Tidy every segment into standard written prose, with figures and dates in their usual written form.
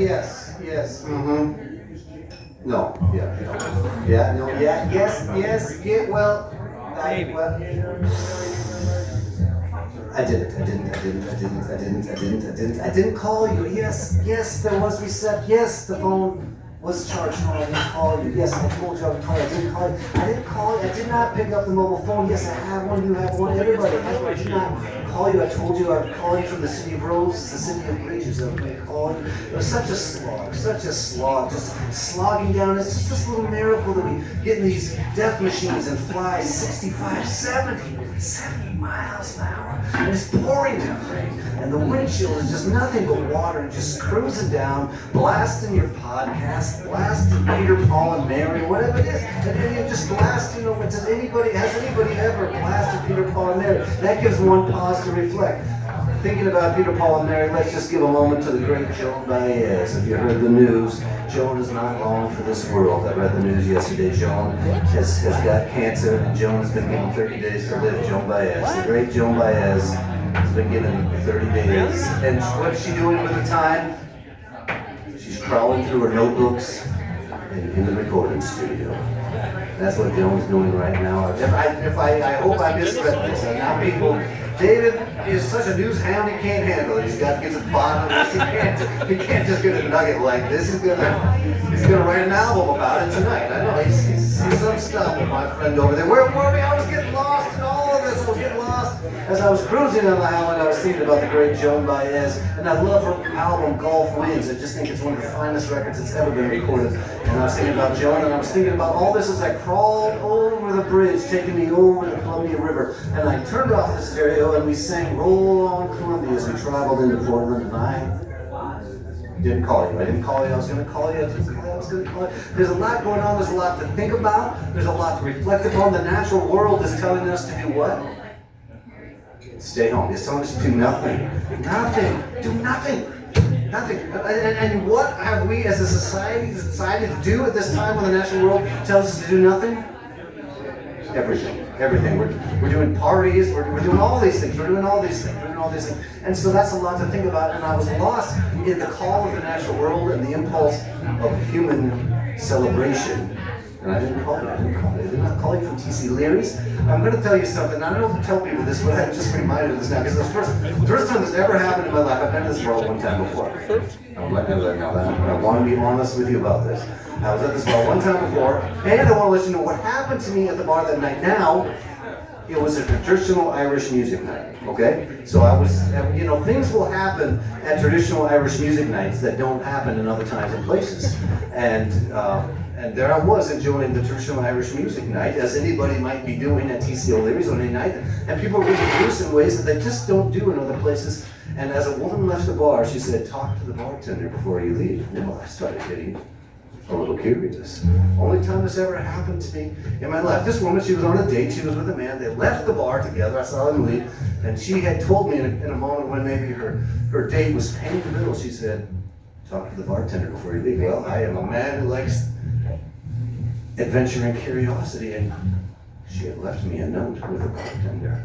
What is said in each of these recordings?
yes, yes, No, yeah, no. Yeah, no, yeah, yes, well, I didn't call you. Yes, there was reset. Yes, the phone was charged. No, I didn't call you. Yes, I told you I would call you. I didn't call you. I didn't call you. I did not pick up the mobile phone. Yes, I have one. You have one. Everybody has one. I did not call you. I told you I would call you from the city of roses, the city of bridges. I would call you. It was such a slog, just slogging down. It's just this little miracle that we get in these death machines and fly 65, 70 miles an hour. And it's pouring down rain. And the windshield is just nothing but water and just cruising down, blasting your podcast, blasting Peter, Paul, and Mary, whatever it is. And then you just blast, has anybody ever blasted Peter, Paul, and Mary? That gives one pause to reflect. Thinking about Peter, Paul, and Mary, let's just give a moment to the great Joan Baez. If you heard the news, Joan is not long for this world. I read the news yesterday. Joan has got cancer, and Joan has been given 30 days to live. Joan Baez, the great Joan Baez, has been given 30 days. And what's she doing with the time? She's crawling through her notebooks in the recording studio. That's what Joan's doing right now. I hope I misread this. And now people, David is such a news hound, he can't handle it. He's got to get to the bottom of this. He can't just get a nugget like this. He's gonna write an album about it tonight. I know he's unstoppable, my friend over there. Where were we? I was getting lost in all of this. I was getting lost as I was cruising on the highway. I was thinking about the great Joan Baez, and I love her album Gulf Winds. I just think it's one of the finest records that's ever been recorded. And I was thinking about Joan, and I was thinking about all this as I crawled over the bridge, taking me over the Columbia River, and I turned off the stereo and we sang Roll On Columbia as we traveled into Portland, and I didn't call you. I didn't call you. I was going to call you. I didn't call you. I was going to call you. There's a lot going on. There's a lot to think about. There's a lot to reflect upon. The natural world is telling us to do what? Stay home. It's telling us to do nothing. Nothing. Do nothing. Nothing. And what have we as a society decided to do at this time when the natural world tells us to do nothing? Everything. We're doing parties. We're doing all these things. And so that's a lot to think about. And I was lost in the call of the natural world and the impulse of human celebration. And I didn't call you. I did not call you from T.C. Leary's. I'm going to tell you something. I don't tell people this, but I'm just reminded of this now because the first time this ever happened in my life. I've been to this world one time before. I'm letting you know that. I want to be honest with you about this. I was at this bar one time before, and I want to let you know what happened to me at the bar that night. Now, it was a traditional Irish music night, okay? So I was, things will happen at traditional Irish music nights that don't happen in other times and places. And there I was enjoying the traditional Irish music night, as anybody might be doing at T.C. O'Leary's on any night. And people were really loose in ways that they just don't do in other places. And as a woman left the bar, she said, "Talk to the bartender before you leave." Well, I started getting a little curious. Only time this ever happened to me in my life. This woman, she was on a date. She was with a man. They left the bar together. I saw them leave. And she had told me in a moment when maybe her date was painting the middle, she said, "Talk to the bartender before you leave." Well, I am a man who likes adventure and curiosity, and she had left me a note with a bartender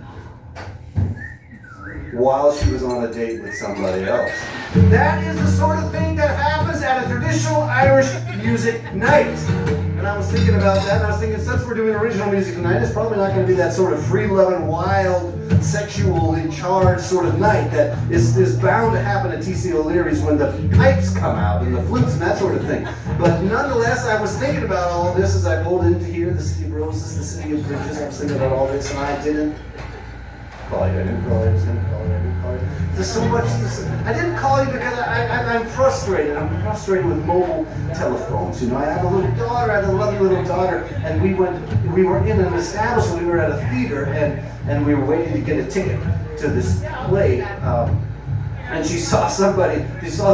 while she was on a date with somebody else. That is the sort of thing that happens at a traditional Irish music night. And I was thinking about that, and I was thinking, since we're doing original music night, it's probably not going to be that sort of free-loving, wild, sexually charged sort of night that is bound to happen at T.C. O'Leary's when the pipes come out and the flutes and that sort of thing. But nonetheless, I was thinking about all of this as I pulled into here, the city of roses, the city of bridges. I was thinking about all this, and I didn't call you. I didn't call you. I was going to call you. I didn't call you. There's so much. I didn't call you because I'm frustrated. I'm frustrated with mobile telephones. I have a little daughter. I have a lovely little daughter, and we were in an establishment. We were at a theater, and we were waiting to get a ticket to this play. And she saw the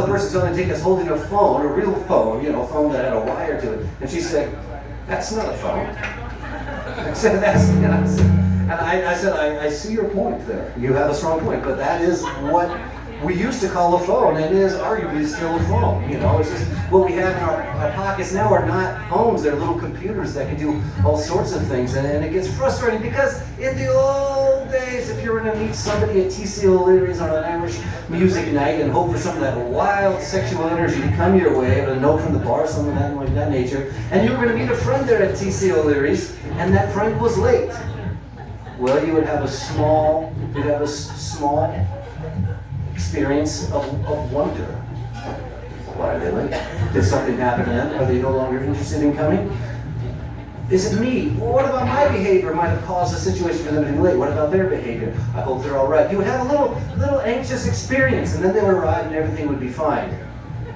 person selling tickets holding a phone, a real phone, a phone that had a wire to it. And she said, "That's not a phone." I said, I said, I see your point there. You have a strong point, but that is what we used to call a phone, and is arguably still a phone. It's just what we have in our pockets now are not phones. They're little computers that can do all sorts of things, and it gets frustrating because in the old days, if you're going to meet somebody at TC O'Leary's on an Irish music night and hope for some of that wild sexual energy to come your way, or a note from the bar, something like that nature, and you were going to meet a friend there at TC O'Leary's, and that friend was late, well, you would have a small experience of wonder. Why are they late? Did something happen to them? Are they no longer interested in coming? Is it me? Well, what about my behavior might have caused a situation for them to be late? What about their behavior? I hope they're all right. You would have a little anxious experience, and then they would arrive and everything would be fine.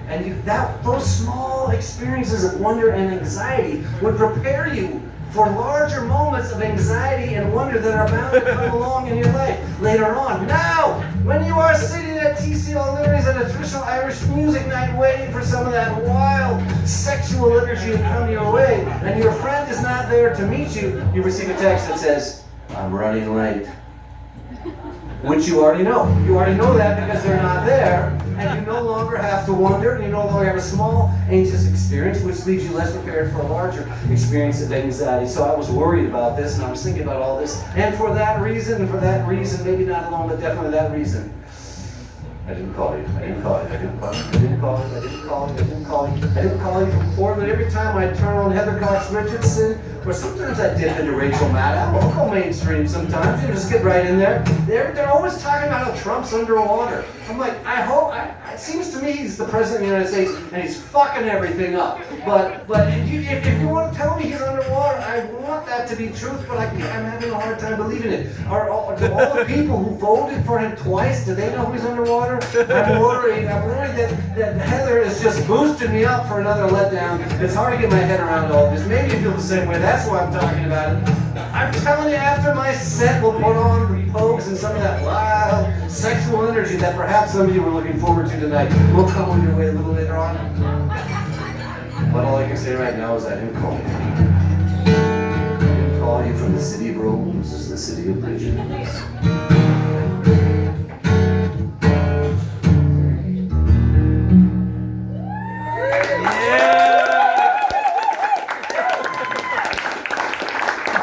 And those small experiences of wonder and anxiety would prepare you for larger moments of anxiety and wonder that are bound to come along in your life later on. Now, when you are sitting at TC O'Leary's at a traditional Irish music night waiting for some of that wild sexual energy to come your way, and your friend is not there to meet you, you receive a text that says, "I'm running late." Which you already know. You already know that because they're not there, and you no longer have to wonder, and you no longer have a small anxious experience, which leaves you less prepared for a larger experience of anxiety. So I was worried about this, and I was thinking about all this, and for that reason, maybe not alone, but definitely that reason, I didn't call you. I didn't call you from Portland. Every time I turn on Heather Cox Richardson, or sometimes I dip into Rachel Maddow. I'll go mainstream sometimes. You just get right in there. They're always talking about how Trump's underwater. I'm like, it seems to me he's the president of the United States and he's fucking everything up. But if you want to tell me he's underwater, I want that to be truth, but I'm having a hard time believing it. Do all the people who voted for him twice, do they know he's underwater? I'm worried that Heather is just boosting me up for another letdown. It's hard to get my head around all this. Maybe you feel the same way. That's why I'm talking about it. I'm telling you, after my set, we'll put on the pokes and some of that wild sexual energy that perhaps some of you were looking forward to tonight. We'll come on your way a little later on. But all I can say right now is I didn't call you. I didn't call you from the city of roses, the city of bridges.